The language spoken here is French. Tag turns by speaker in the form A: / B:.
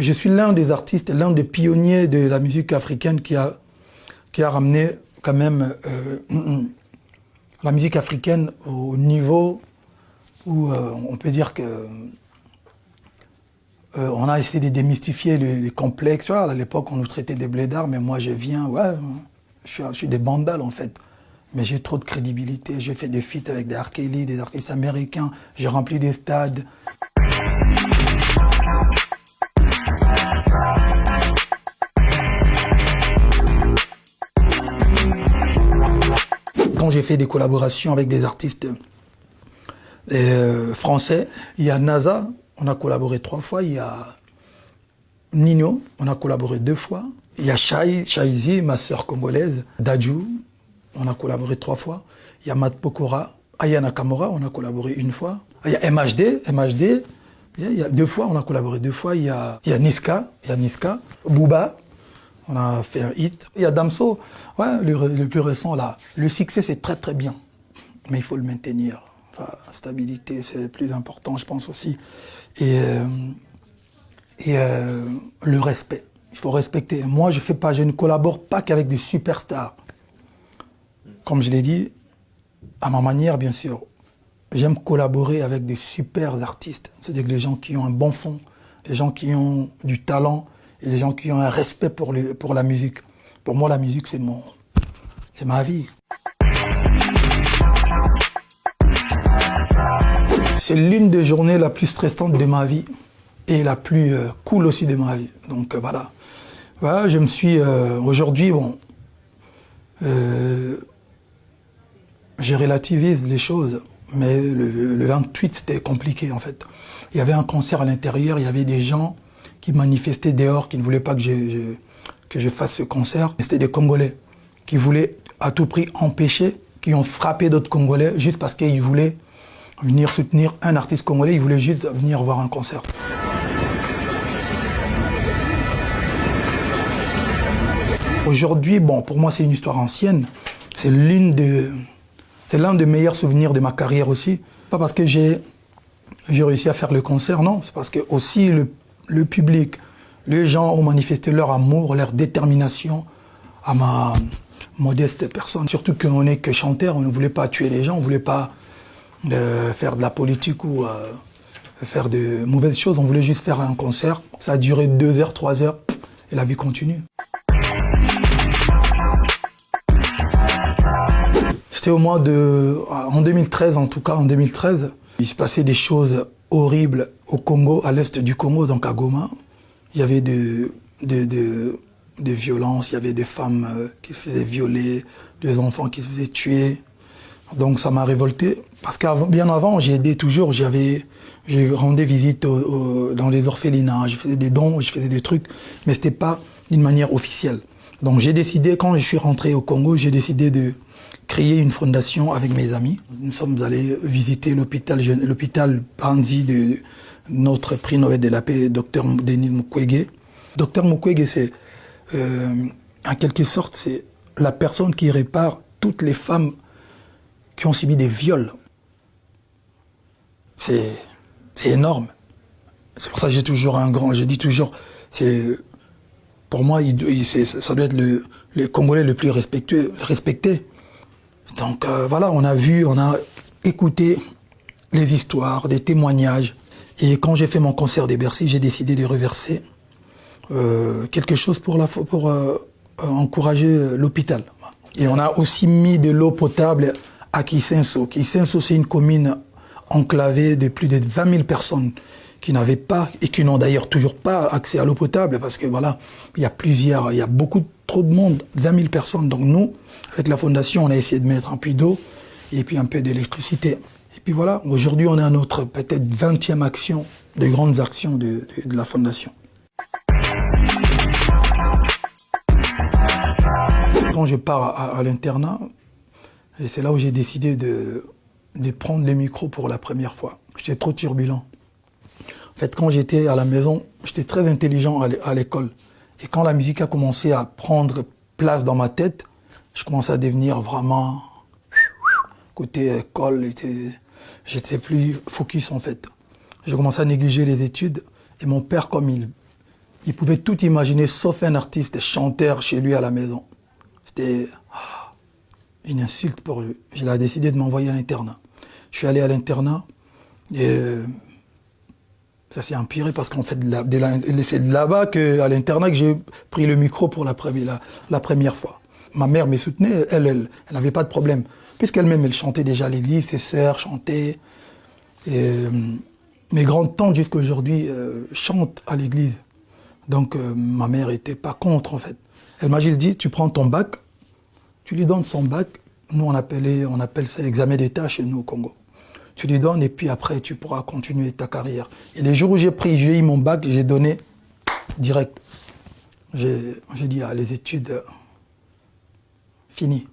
A: Je suis l'un des artistes, l'un des pionniers de la musique africaine qui a ramené quand même la musique africaine au niveau où on peut dire que on a essayé de démystifier les complexes. Tu vois, à l'époque, on nous traitait des blédards, mais moi, je viens, ouais, je suis des bandales, en fait. Mais j'ai trop de crédibilité. J'ai fait des feats avec des R. Kelly, des artistes américains. J'ai rempli des stades. Quand j'ai fait des collaborations avec des artistes français, il y a NASA, on a collaboré 3 fois, il y a Nino, on a collaboré 2 fois, il y a Shaizi, ma sœur congolaise, Dadju, on a collaboré 3 fois, il y a Matt Pokora, Aya Nakamura, on a collaboré 1 fois, il y a MHD, il y a 2 fois, on a collaboré 2 fois, il y a Niska, Booba, on a fait un hit. Il y a Damso, ouais, le plus récent là. Le succès c'est très très bien, mais il faut le maintenir. Enfin, la stabilité c'est le plus important, je pense aussi. Et le respect. Il faut respecter. Moi, je ne collabore pas qu'avec des superstars. Comme je l'ai dit, à ma manière, bien sûr. J'aime collaborer avec des super artistes. C'est-à-dire les gens qui ont un bon fond, les gens qui ont du talent, et les gens qui ont un respect pour la musique. Pour moi, la musique, c'est ma vie. C'est l'une des journées la plus stressantes de ma vie et la plus cool aussi de ma vie. Donc voilà. Voilà, je me suis aujourd'hui, bon, je relativise les choses, mais le 28 c'était compliqué en fait. Il y avait un concert à l'intérieur, il y avait des gens qui manifestaient dehors, qui ne voulaient pas que je fasse ce concert. C'était des Congolais qui voulaient à tout prix empêcher, qui ont frappé d'autres Congolais juste parce qu'ils voulaient venir soutenir un artiste congolais, ils voulaient juste venir voir un concert. Aujourd'hui, bon, pour moi c'est une histoire ancienne, c'est l'un des meilleurs souvenirs de ma carrière aussi. Pas parce que j'ai réussi à faire le concert, non, c'est parce que aussi le public, les gens ont manifesté leur amour, leur détermination à ma modeste personne. Surtout qu'on n'est que chanteur, on ne voulait pas tuer les gens, on ne voulait pas faire de la politique ou faire de mauvaises choses, on voulait juste faire un concert. Ça a duré 2 heures, 3 heures, et la vie continue. C'était en 2013 en tout cas, en 2013, il se passait des choses horribles au Congo, à l'est du Congo, donc à Goma. Il y avait des violences, il y avait des femmes qui se faisaient violer, des enfants qui se faisaient tuer. Donc ça m'a révolté, parce que bien avant, j'ai aidé toujours, je rendais visite dans les orphelinats, je faisais des dons, je faisais des trucs, mais c'était pas d'une manière officielle. Donc j'ai décidé, quand je suis rentré au Congo, j'ai décidé de créer une fondation avec mes amis. Nous sommes allés visiter l'hôpital Panzi de notre prix Nobel de la paix, Dr Denis Mukwege. Dr Mukwege, c'est, en quelque sorte, c'est la personne qui répare toutes les femmes qui ont subi des viols. C'est énorme. C'est pour ça que j'ai toujours je dis toujours, pour moi, ça doit être le Congolais le plus respecté. Donc voilà, on a écouté les histoires, des témoignages. Et quand j'ai fait mon concert des Bercy, j'ai décidé de reverser quelque chose pour encourager l'hôpital. Et on a aussi mis de l'eau potable à Kisenso. Kisenso, c'est une commune enclavée de plus de 20 000 personnes qui n'avaient pas, et qui n'ont d'ailleurs toujours pas accès à l'eau potable, parce que voilà, il y a trop de monde, 20 000 personnes. Donc nous, avec la fondation, on a essayé de mettre un puits d'eau et puis un peu d'électricité. Et puis voilà, aujourd'hui on est à notre peut-être 20e action, des grandes actions de la fondation. Quand je pars à l'internat, et c'est là où j'ai décidé de prendre les micros pour la première fois. J'étais trop turbulent. En fait, quand j'étais à la maison, j'étais très intelligent à l'école. Et quand la musique a commencé à prendre place dans ma tête, je commençais à devenir vraiment... Côté école, j'étais plus focus en fait. J'ai commencé à négliger les études. Et mon père, comme Il pouvait tout imaginer, sauf un artiste, chanteur chez lui à la maison. C'était une insulte pour lui. Il a décidé de m'envoyer à l'internat. Je suis allé à l'internat et ça s'est empiré parce qu'en fait, c'est de là-bas, à l'internat, que j'ai pris le micro pour la première fois. Ma mère me soutenait, elle n'avait pas de problème. Puisqu'elle-même, elle chantait déjà à l'église, ses sœurs chantaient. Et, mes grandes-tantes, jusqu'à aujourd'hui, chantent à l'église. Donc, ma mère n'était pas contre, en fait. Elle m'a juste dit, tu prends ton bac, tu lui donnes son bac. Nous, on appelle ça examen d'État chez nous au Congo. Tu lui donnes et puis après, tu pourras continuer ta carrière. Et les jours où j'ai eu mon bac, j'ai donné direct. J'ai dit, les études, finies.